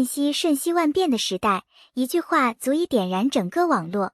信息瞬息万变的时代，一句话足以点燃整个网络。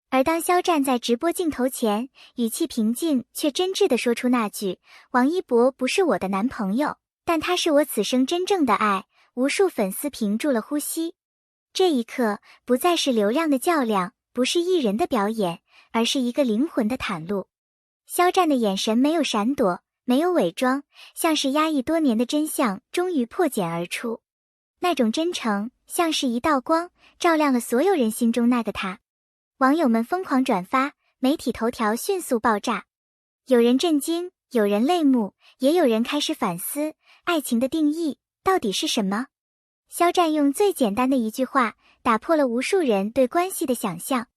而当肖战在直播镜头前，语气平静却真挚地说出那句“王一博不是我的男朋友，但他是我此生真正的爱”，无数粉丝屏住了呼吸。这一刻，不再是流量的较量，不是艺人的表演，而是一个灵魂的袒露。肖战的眼神没有闪躲，没有伪装，像是压抑多年的真相终于破茧而出。那种真诚，像是一道光，照亮了所有人心中那个他。网友们疯狂转发，媒体头条迅速爆炸。有人震惊，有人泪目，也有人开始反思，爱情的定义到底是什么？肖战用最简单的一句话，打破了无数人对关系的想象。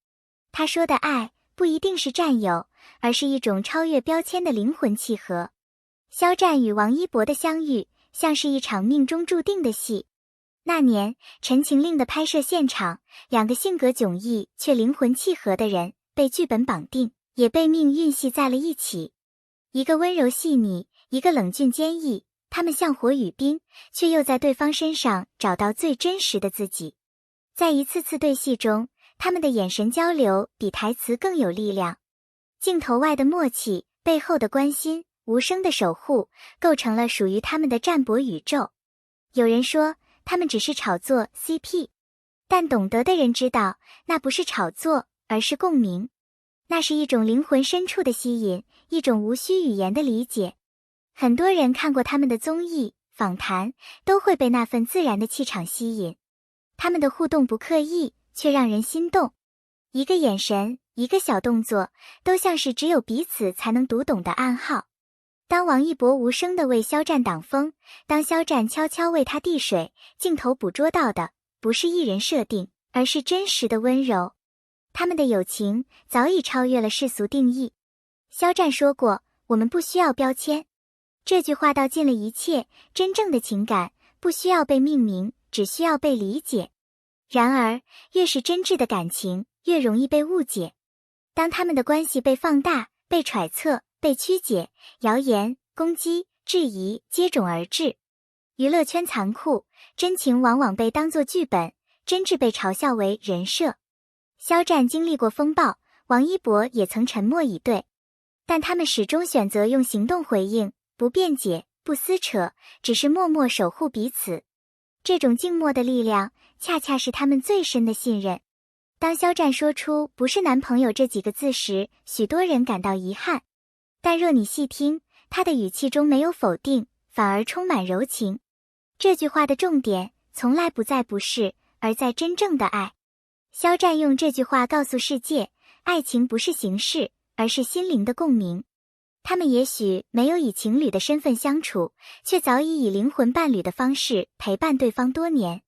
他说的爱，不一定是占有，而是一种超越标签的灵魂契合。肖战与王一博的相遇，像是一场命中注定的戏。那年，《陈情令》的拍摄现场，两个性格迥异却灵魂契合的人，被剧本绑定，也被命运系在了一起。一个温柔细腻，一个冷峻坚毅，他们像火与冰，却又在对方身上找到最真实的自己。在一次次对戏中，他们的眼神交流比台词更有力量。镜头外的默契，背后的关心，无声的守护，构成了属于他们的战博宇宙。有人说，他们只是炒作 CP， 但懂得的人知道，那不是炒作，而是共鸣。那是一种灵魂深处的吸引，一种无需语言的理解。很多人看过他们的综艺、访谈，都会被那份自然的气场吸引。他们的互动不刻意，却让人心动。一个眼神，一个小动作，都像是只有彼此才能读懂的暗号。当王一博无声地为肖战挡风，当肖战悄悄为他递水，镜头捕捉到的不是艺人设定，而是真实的温柔。他们的友情早已超越了世俗定义。肖战说过，我们不需要标签。这句话道尽了一切，真正的情感不需要被命名，只需要被理解。然而，越是真挚的感情，越容易被误解。当他们的关系被放大、被揣测、被曲解，谣言、攻击、质疑接踵而至。娱乐圈残酷，真情往往被当作剧本，真挚被嘲笑为人设。肖战经历过风暴，王一博也曾沉默以对，但他们始终选择用行动回应，不辩解，不撕扯，只是默默守护彼此。这种静默的力量，恰恰是他们最深的信任。当肖战说出不是男朋友这几个字时，许多人感到遗憾。但若你细听，他的语气中没有否定，反而充满柔情。这句话的重点从来不在不是，而在真正的爱。肖战用这句话告诉世界，爱情不是形式，而是心灵的共鸣。他们也许没有以情侣的身份相处，却早已以灵魂伴侣的方式陪伴对方多年。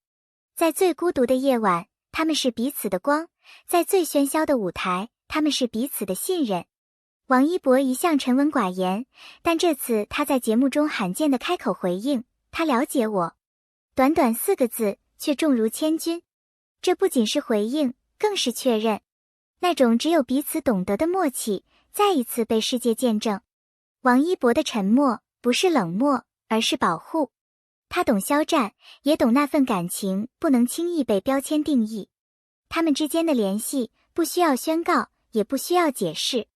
在最孤独的夜晚，他们是彼此的光；在最喧嚣的舞台，他们是彼此的信任。王一博一向沉稳寡言，但这次他在节目中罕见的开口回应，他了解我。短短4个字，却重如千钧。这不仅是回应，更是确认。那种只有彼此懂得的默契，再一次被世界见证。王一博的沉默，不是冷漠，而是保护。他懂肖战，也懂那份感情不能轻易被标签定义。他们之间的联系，不需要宣告，也不需要解释。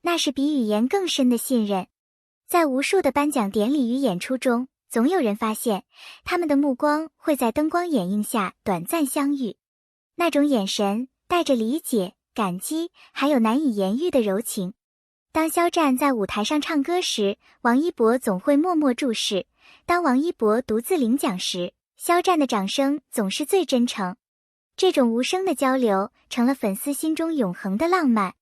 那是比语言更深的信任。在无数的颁奖典礼与演出中，总有人发现，他们的目光会在灯光掩映下短暂相遇。那种眼神，带着理解、感激，还有难以言喻的柔情。当肖战在舞台上唱歌时，王一博总会默默注视；当王一博独自领奖时，肖战的掌声总是最真诚。这种无声的交流，成了粉丝心中永恒的浪漫。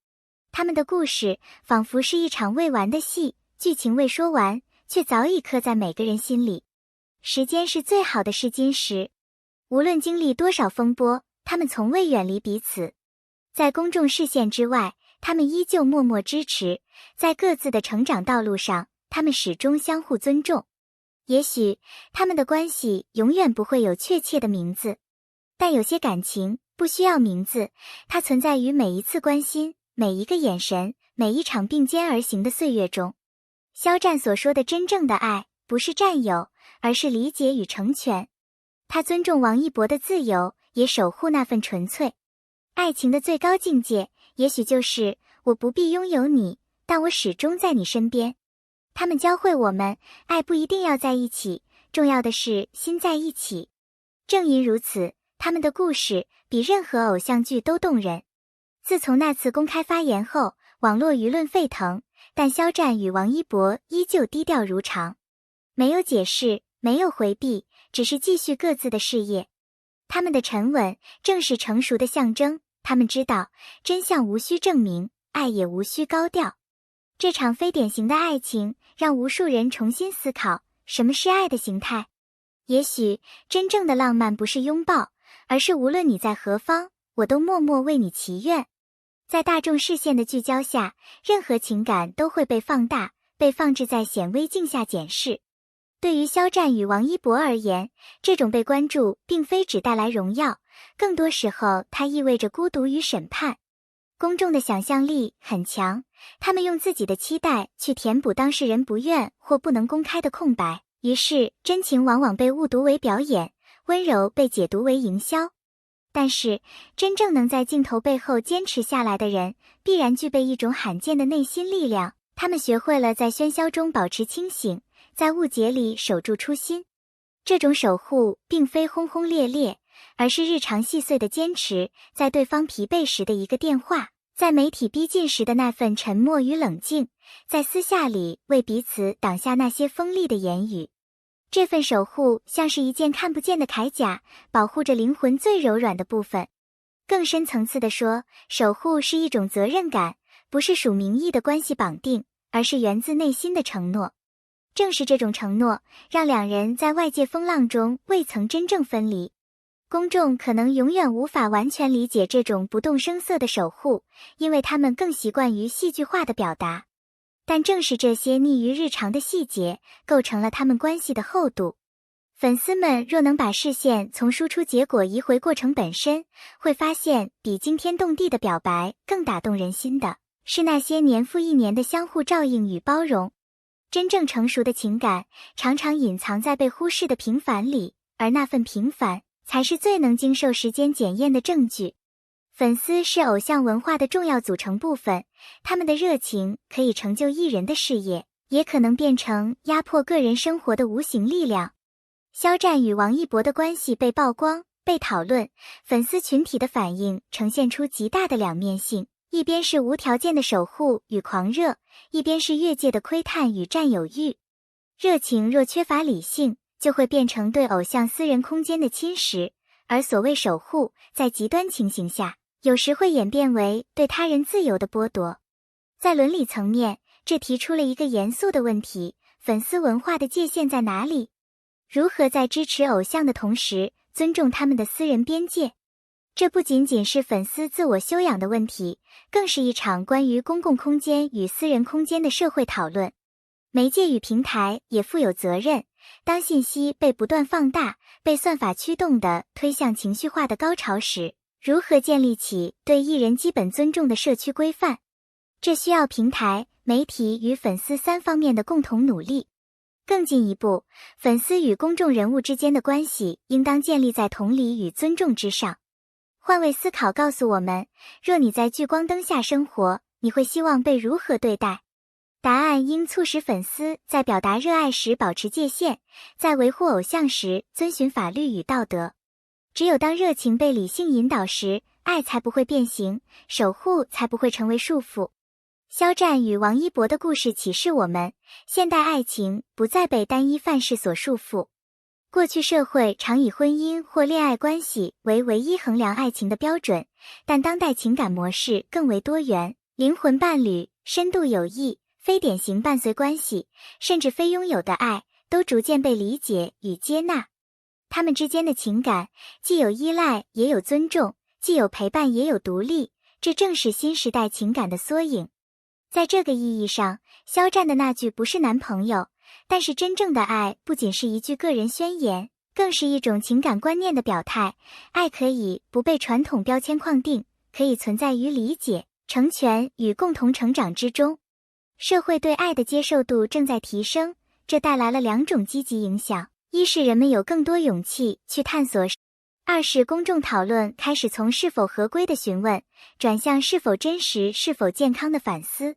他们的故事仿佛是一场未完的戏，剧情未说完，却早已刻在每个人心里。时间是最好的试金石，无论经历多少风波，他们从未远离彼此。在公众视线之外，他们依旧默默支持；在各自的成长道路上，他们始终相互尊重。也许他们的关系永远不会有确切的名字，但有些感情不需要名字，它存在于每一次关心，每一个眼神，每一场并肩而行的岁月中。肖战所说的真正的爱，不是占有，而是理解与成全。他尊重王一博的自由，也守护那份纯粹。爱情的最高境界，也许就是我不必拥有你，但我始终在你身边。他们教会我们，爱不一定要在一起，重要的是心在一起。正因如此，他们的故事比任何偶像剧都动人。自从那次公开发言后，网络舆论沸腾，但肖战与王一博依旧低调如常，没有解释，没有回避，只是继续各自的事业。他们的沉稳正是成熟的象征，他们知道真相无需证明，爱也无需高调。这场非典型的爱情让无数人重新思考什么是爱的形态。也许真正的浪漫不是拥抱，而是无论你在何方，我都默默为你祈愿。在大众视线的聚焦下，任何情感都会被放大，被放置在显微镜下检视。对于肖战与王一博而言，这种被关注并非只带来荣耀，更多时候它意味着孤独与审判。公众的想象力很强，他们用自己的期待去填补当事人不愿或不能公开的空白，于是真情往往被误读为表演，温柔被解读为营销。但是，真正能在镜头背后坚持下来的人，必然具备一种罕见的内心力量。他们学会了在喧嚣中保持清醒，在误解里守住初心。这种守护并非轰轰烈烈，而是日常细碎的坚持，在对方疲惫时的一个电话，在媒体逼近时的那份沉默与冷静，在私下里为彼此挡下那些锋利的言语。这份守护像是一件看不见的铠甲，保护着灵魂最柔软的部分。更深层次地说，守护是一种责任感，不是属名义的关系绑定，而是源自内心的承诺。正是这种承诺，让两人在外界风浪中未曾真正分离。公众可能永远无法完全理解这种不动声色的守护，因为他们更习惯于戏剧化的表达。但正是这些溺于日常的细节，构成了他们关系的厚度。粉丝们若能把视线从输出结果移回过程本身，会发现比惊天动地的表白更打动人心的，是那些年复一年的相互照应与包容。真正成熟的情感，常常隐藏在被忽视的平凡里，而那份平凡，才是最能经受时间检验的证据。粉丝是偶像文化的重要组成部分，他们的热情可以成就艺人的事业，也可能变成压迫个人生活的无形力量。肖战与王一博的关系被曝光、被讨论，粉丝群体的反应呈现出极大的两面性，一边是无条件的守护与狂热，一边是越界的窥探与占有欲。热情若缺乏理性，就会变成对偶像私人空间的侵蚀，而所谓守护，在极端情形下，有时会演变为对他人自由的剥夺。在伦理层面，这提出了一个严肃的问题：粉丝文化的界限在哪里？如何在支持偶像的同时，尊重他们的私人边界？这不仅仅是粉丝自我修养的问题，更是一场关于公共空间与私人空间的社会讨论。媒介与平台也负有责任，当信息被不断放大，被算法驱动地推向情绪化的高潮时，如何建立起对艺人基本尊重的社区规范？这需要平台、媒体与粉丝三方面的共同努力。更进一步，粉丝与公众人物之间的关系应当建立在同理与尊重之上。换位思考告诉我们，若你在聚光灯下生活，你会希望被如何对待？答案应促使粉丝在表达热爱时保持界限，在维护偶像时遵循法律与道德。只有当热情被理性引导时，爱才不会变形，守护才不会成为束缚。肖战与王一博的故事启示我们，现代爱情不再被单一范式所束缚。过去社会常以婚姻或恋爱关系为唯一衡量爱情的标准，但当代情感模式更为多元，灵魂伴侣、深度友谊、非典型伴随关系，甚至非拥有的爱，都逐渐被理解与接纳。他们之间的情感既有依赖也有尊重，既有陪伴也有独立，这正是新时代情感的缩影。在这个意义上，肖战的那句不是男朋友，但是真正的爱不仅是一句个人宣言，更是一种情感观念的表态。爱可以不被传统标签框定，可以存在于理解、成全与共同成长之中。社会对爱的接受度正在提升，这带来了两种积极影响。一是人们有更多勇气去探索，二是公众讨论开始从是否合规的询问，转向是否真实、是否健康的反思。